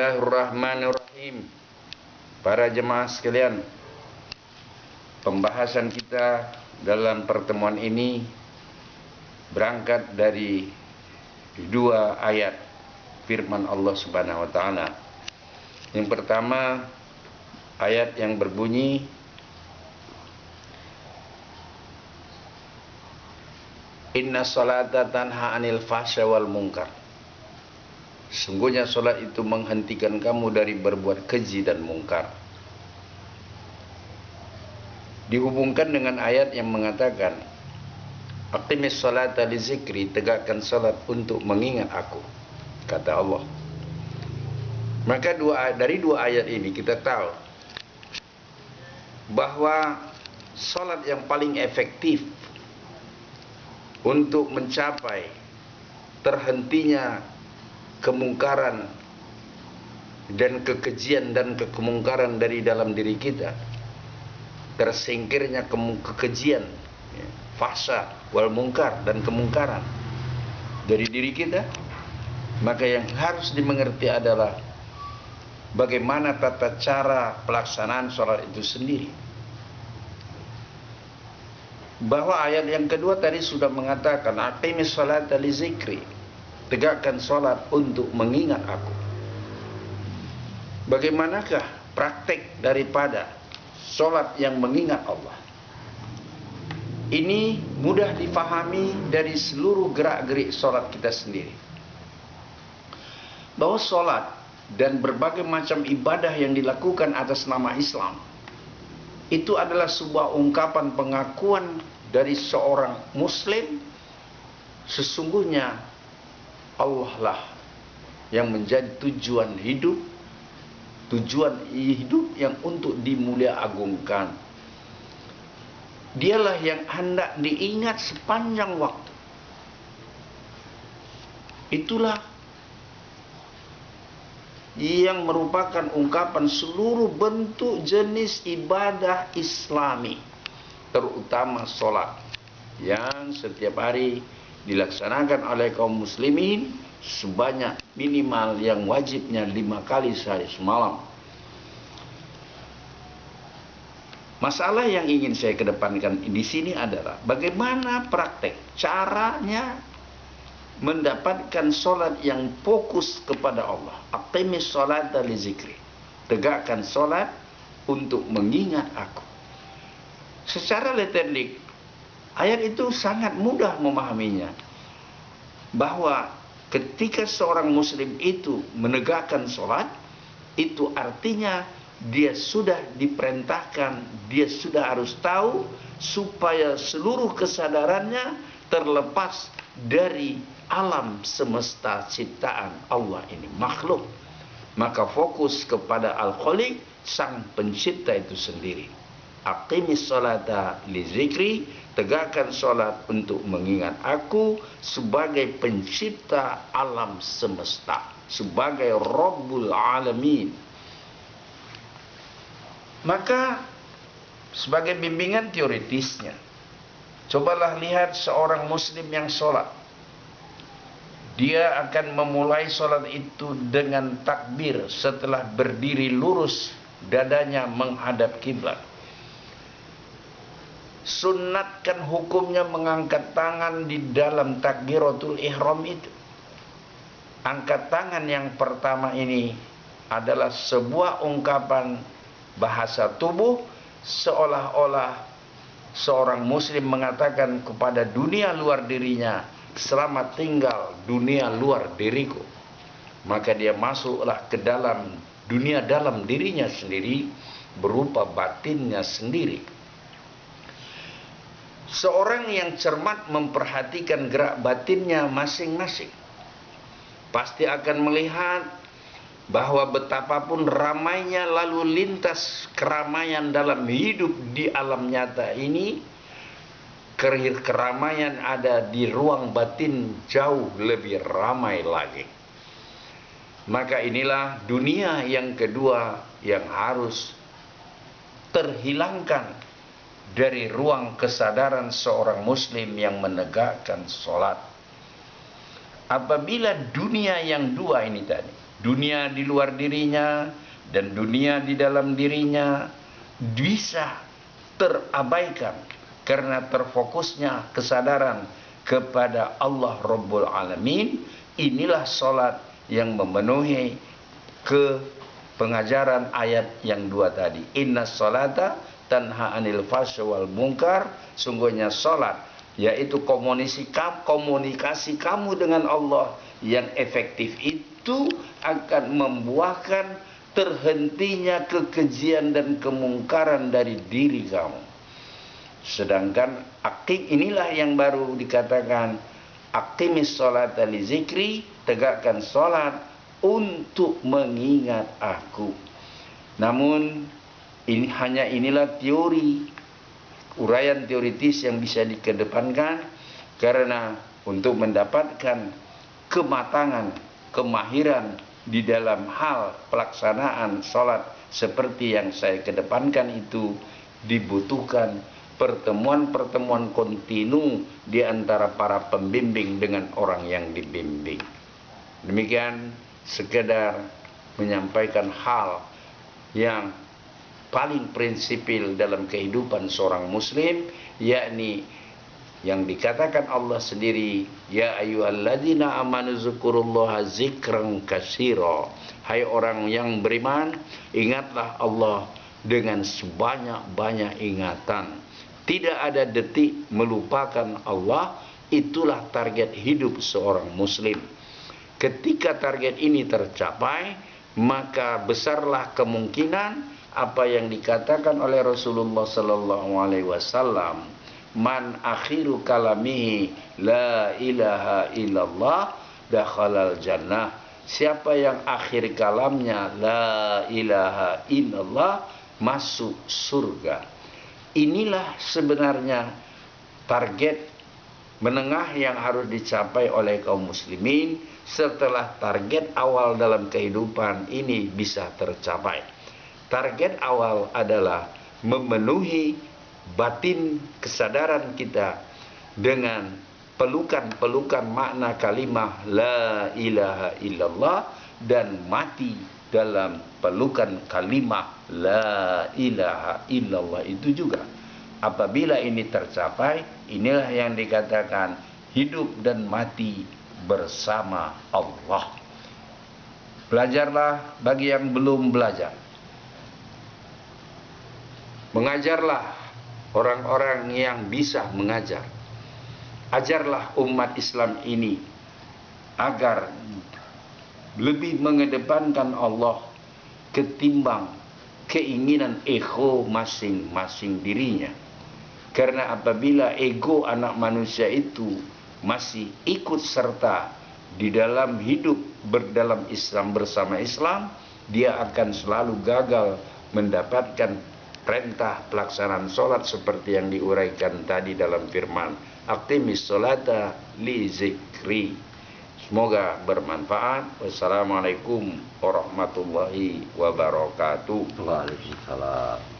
Bismillahirrahmanirrahim. Para jemaah sekalian, pembahasan kita dalam pertemuan ini berangkat dari dua ayat firman Allah Subhanahu wa taala. Yang pertama, ayat yang berbunyi, Inna salata tanha anil fahsya wal munkar. Sungguhnya solat itu menghentikan kamu dari berbuat keji dan mungkar. Dihubungkan dengan ayat yang mengatakan, Aqimis salata li zikri, tegakkan salat untuk mengingat aku, kata Allah. Maka dari dua ayat ini kita tahu bahwa salat yang paling efektif untuk mencapai terhentinya kemungkaran dan kekejian dan kemungkaran dari dalam diri kita, tersingkirnya kekejian, fahsya wal mungkar, dan kemungkaran dari diri kita, maka yang harus dimengerti adalah bagaimana tata cara pelaksanaan sholat itu sendiri. Bahwa ayat yang kedua tadi sudah mengatakan, Aqimis salata li zikri, tegakkan sholat untuk mengingat aku. Bagaimanakah praktek daripada sholat yang mengingat Allah? Ini mudah difahami dari seluruh gerak-gerik sholat kita sendiri. Bahwa sholat dan berbagai macam ibadah yang dilakukan atas nama Islam itu adalah sebuah ungkapan pengakuan dari seorang Muslim, sesungguhnya Allah lah yang menjadi tujuan hidup yang untuk dimulia-agungkan. Dialah yang hendak diingat sepanjang waktu. Itulah yang merupakan ungkapan seluruh bentuk jenis ibadah Islami, terutama sholat yang setiap hari dilaksanakan oleh kaum muslimin sebanyak minimal yang wajibnya 5 kali sehari semalam. Masalah yang ingin saya kedepankan di sini adalah bagaimana praktek caranya mendapatkan solat yang fokus kepada Allah. Aqimis salata li zikri, tegakkan solat untuk mengingat aku. Secara letterlik, ayat itu sangat mudah memahaminya, bahwa ketika seorang muslim itu menegakkan sholat, itu artinya dia sudah diperintahkan, dia sudah harus tahu supaya seluruh kesadarannya terlepas dari alam semesta ciptaan Allah ini, makhluk. Maka fokus kepada Al-Khaliq, sang pencipta itu sendiri. Aqimis salata li zikri, tegakkan solat untuk mengingat aku sebagai pencipta alam semesta, sebagai Rabbul Alamin. Maka sebagai bimbingan teoritisnya, cobalah lihat seorang muslim yang solat. Dia akan memulai solat itu dengan takbir setelah berdiri lurus, dadanya menghadap kiblat. Sunnatkan hukumnya mengangkat tangan di dalam takbiratul ihram itu. Angkat tangan yang pertama ini adalah sebuah ungkapan bahasa tubuh, seolah-olah seorang muslim mengatakan kepada dunia luar dirinya, selamat tinggal dunia luar diriku. Maka dia masuklah ke dalam dunia dalam dirinya sendiri, berupa batinnya sendiri. Seorang yang cermat memperhatikan gerak batinnya masing-masing pasti akan melihat bahwa betapapun ramainya lalu lintas keramaian dalam hidup di alam nyata ini, keramaian ada di ruang batin jauh lebih ramai lagi. Maka inilah dunia yang kedua yang harus terhilangkan dari ruang kesadaran seorang muslim yang menegakkan sholat. Apabila dunia yang dua ini tadi dunia di luar dirinya dan dunia di dalam dirinya bisa terabaikan karena terfokusnya kesadaran kepada Allah Rabbul Alamin. Inilah solat yang memenuhi ke pengajaran ayat yang 2 tadi. Inna solata tanha anil fahsya wal munkar. Sungguhnya solat yaitu komunikasi kamu dengan Allah yang efektif itu akan membuahkan terhentinya kekejian dan kemungkaran dari diri kamu. Sedangkan inilah yang baru dikatakan aqimis sholata li zikri, tegakkan salat untuk mengingat aku. Namun inilah teori, uraian teoritis yang bisa dikedepankan, karena untuk mendapatkan kematangan, kemahiran di dalam hal pelaksanaan sholat seperti yang saya kedepankan itu dibutuhkan pertemuan-pertemuan kontinu di antara para pembimbing dengan orang yang dibimbing. Demikian sekedar menyampaikan hal yang paling prinsipil dalam kehidupan seorang muslim, yakni yang dikatakan Allah sendiri, ya ayyuhalladzina amanu dzkurullaha dzikran katsira. Hai orang yang beriman, ingatlah Allah dengan sebanyak-banyak ingatan. Tidak ada detik melupakan Allah. Itulah target hidup seorang muslim. Ketika target ini tercapai, maka besarlah kemungkinan apa yang dikatakan oleh Rasulullah sallallahu alaihi wasallam, man akhiru kalamihi la ilaha illallah dakhalal jannah. Siapa yang akhir kalamnya la ilaha illallah masuk surga. Inilah sebenarnya target menengah yang harus dicapai oleh kaum muslimin setelah target awal dalam kehidupan ini bisa tercapai. Target awal adalah memenuhi batin kesadaran kita dengan pelukan-pelukan makna kalimah la ilaha illallah dan mati dalam pelukan kalimah la ilaha illallah itu juga. Apabila ini tercapai, inilah yang dikatakan hidup dan mati bersama Allah. Belajarlah bagi yang belum belajar. Mengajarlah orang-orang yang bisa mengajar. Ajarlah umat Islam ini agar lebih mengedepankan Allah ketimbang keinginan ego masing-masing dirinya. Karena apabila ego anak manusia itu masih ikut serta di dalam hidup dalam Islam bersama Islam, dia akan selalu gagal mendapatkan perintah pelaksanaan sholat seperti yang diuraikan tadi dalam firman aqimis sholata li zikri. Semoga bermanfaat. Wassalamualaikum warahmatullahi wabarakatuh. Waalaikumsalam.